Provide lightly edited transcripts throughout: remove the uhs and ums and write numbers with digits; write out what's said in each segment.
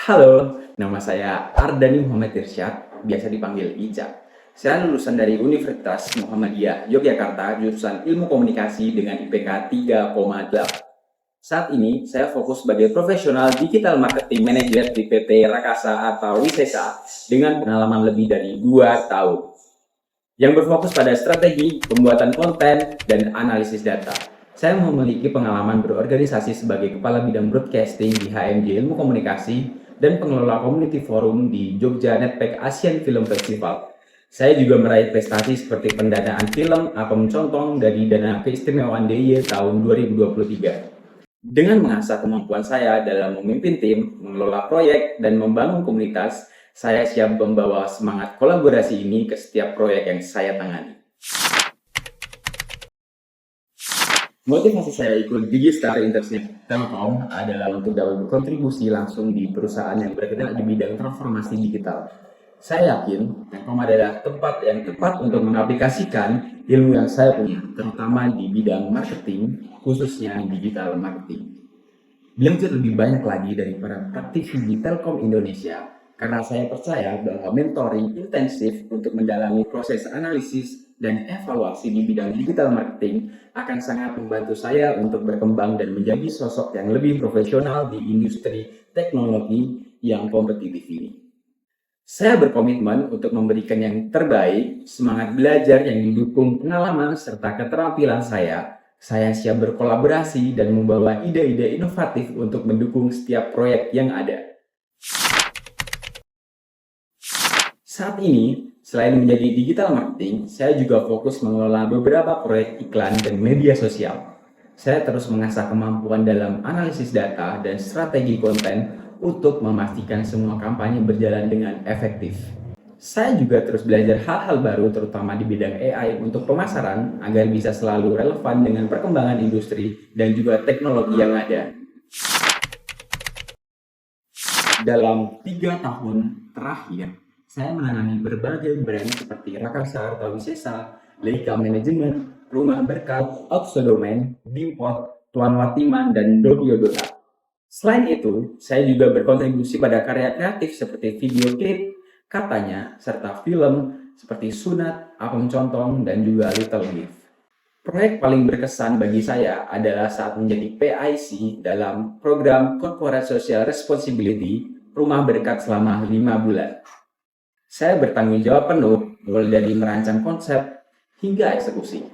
Halo, nama saya Ardani Muhammad Irsyad, biasa dipanggil Ica. Saya lulusan dari Universitas Muhammadiyah Yogyakarta, jurusan Ilmu Komunikasi dengan IPK 3,8. Saat ini, saya fokus sebagai profesional digital marketing manager di PT Rakasa atau Wisesa dengan pengalaman lebih dari 2 tahun yang berfokus pada strategi, pembuatan konten, dan analisis data. Saya memiliki pengalaman berorganisasi sebagai Kepala Bidang Broadcasting di HMJ Ilmu Komunikasi dan pengelola community forum di Jogja Netpack Asian Film Festival. Saya juga meraih prestasi seperti pendanaan film Apem Contong dari Dana Keistimewaan DIY tahun 2023. Dengan mengasah kemampuan saya dalam memimpin tim, mengelola proyek, dan membangun komunitas, saya siap membawa semangat kolaborasi ini ke setiap proyek yang saya tangani. Motivasi saya ikut Digistar Internship Telkom adalah untuk dapat berkontribusi langsung di perusahaan yang bergerak di bidang transformasi digital. Saya yakin Telkom adalah tempat yang tepat untuk mengaplikasikan ilmu yang saya punya, terutama di bidang marketing, khususnya digital marketing. Belajar lebih banyak lagi dari para praktisi di Telkom Indonesia, karena saya percaya bahwa mentoring intensif untuk mendalami proses analisis dan evaluasi di bidang digital marketing akan sangat membantu saya untuk berkembang dan menjadi sosok yang lebih profesional di industri teknologi yang kompetitif ini. Saya berkomitmen untuk memberikan yang terbaik, semangat belajar yang didukung pengalaman serta keterampilan saya. Saya siap berkolaborasi dan membawa ide-ide inovatif untuk mendukung setiap proyek yang ada. Saat ini, selain menjadi digital marketing, saya juga fokus mengelola beberapa proyek iklan dan media sosial. Saya terus mengasah kemampuan dalam analisis data dan strategi konten untuk memastikan semua kampanye berjalan dengan efektif. Saya juga terus belajar hal-hal baru terutama di bidang AI untuk pemasaran agar bisa selalu relevan dengan perkembangan industri dan juga teknologi yang ada. Dalam 3 tahun terakhir, saya menangani berbagai brand seperti Rakasa atau Wisesa, Leica Management, Rumah Berkat, Oxodomain, Bimpot, Tuan Watiman, dan Dobiodota. Selain itu, saya juga berkontribusi pada karya kreatif seperti video klip, katanya, serta film seperti Sunat, Apem Contong, dan juga Little Gift. Proyek paling berkesan bagi saya adalah saat menjadi PIC dalam program Corporate Social Responsibility Rumah Berkat selama 5 bulan. Saya bertanggung jawab penuh mulai dari merancang konsep hingga eksekusi.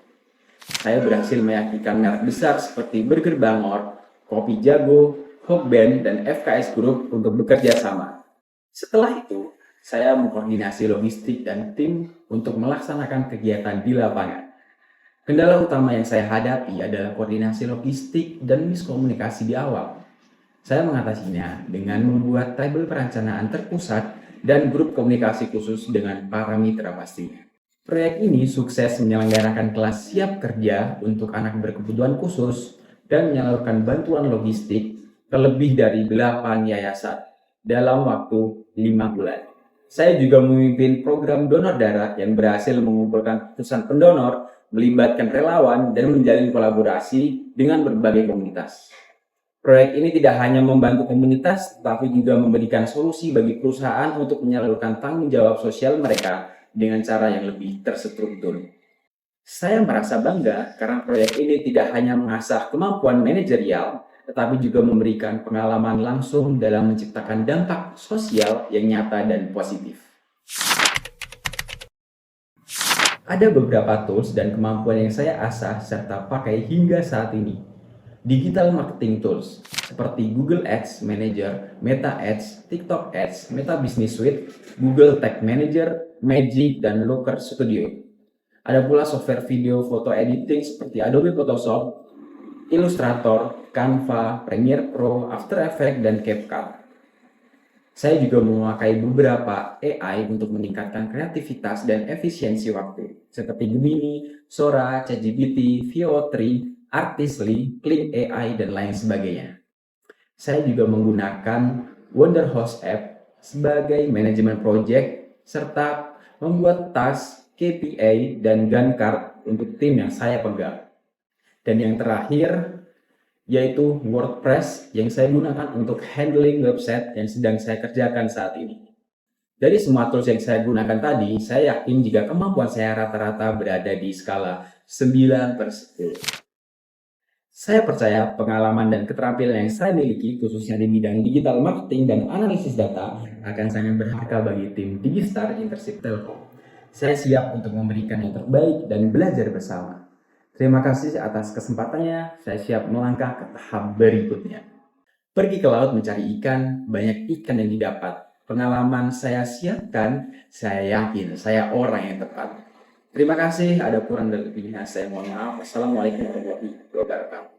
Saya berhasil meyakinkan merek besar seperti Burger Bangor, Kopi Jago, Hokben, dan FKS Group untuk bekerja sama. Setelah itu, saya mengkoordinasi logistik dan tim untuk melaksanakan kegiatan di lapangan. Kendala utama yang saya hadapi adalah koordinasi logistik dan miskomunikasi di awal. Saya mengatasinya dengan membuat tabel perencanaan terpusat dan grup komunikasi khusus dengan para mitra pastinya. Proyek ini sukses menyelenggarakan kelas siap kerja untuk anak berkebutuhan khusus dan menyalurkan bantuan logistik ke lebih dari 8 yayasan dalam waktu 5 bulan. Saya juga memimpin program donor darah yang berhasil mengumpulkan ratusan pendonor, melibatkan relawan, dan menjalin kolaborasi dengan berbagai komunitas. Proyek ini tidak hanya membantu komunitas, tapi juga memberikan solusi bagi perusahaan untuk menyalurkan tanggung jawab sosial mereka dengan cara yang lebih terstruktur. Saya merasa bangga karena proyek ini tidak hanya mengasah kemampuan manajerial, tetapi juga memberikan pengalaman langsung dalam menciptakan dampak sosial yang nyata dan positif. Ada beberapa tools dan kemampuan yang saya asah serta pakai hingga saat ini. Digital marketing tools seperti Google Ads Manager, Meta Ads, TikTok Ads, Meta Business Suite, Google Tag Manager, Magic, dan Looker Studio. Ada pula software video foto editing seperti Adobe Photoshop, Illustrator, Canva, Premiere Pro, After Effects, dan CapCut. Saya juga memakai beberapa AI untuk meningkatkan kreativitas dan efisiensi waktu, seperti Gemini, Sora, ChatGPT, VO3, Artisly, Kling AI, dan lain sebagainya. Saya juga menggunakan Wonderhost App sebagai manajemen project, serta membuat task, KPI, dan Gantt chart untuk tim yang saya pegang. Dan yang terakhir, yaitu WordPress yang saya gunakan untuk handling website yang sedang saya kerjakan saat ini. Dari semua tools yang saya gunakan tadi, saya yakin jika kemampuan saya rata-rata berada di skala 9/10. Saya percaya pengalaman dan keterampilan yang saya miliki, khususnya di bidang digital marketing dan analisis data, akan sangat berharga bagi tim Digistar Internship Telkom. Saya siap untuk memberikan yang terbaik dan belajar bersama. Terima kasih atas kesempatannya, saya siap melangkah ke tahap berikutnya. Pergi ke laut mencari ikan, banyak ikan yang didapat. Pengalaman saya siapkan, saya yakin saya orang yang tepat. Terima kasih, ada kurang dan lebihnya saya mohon maaf. Wassalamualaikum warahmatullahi wabarakatuh.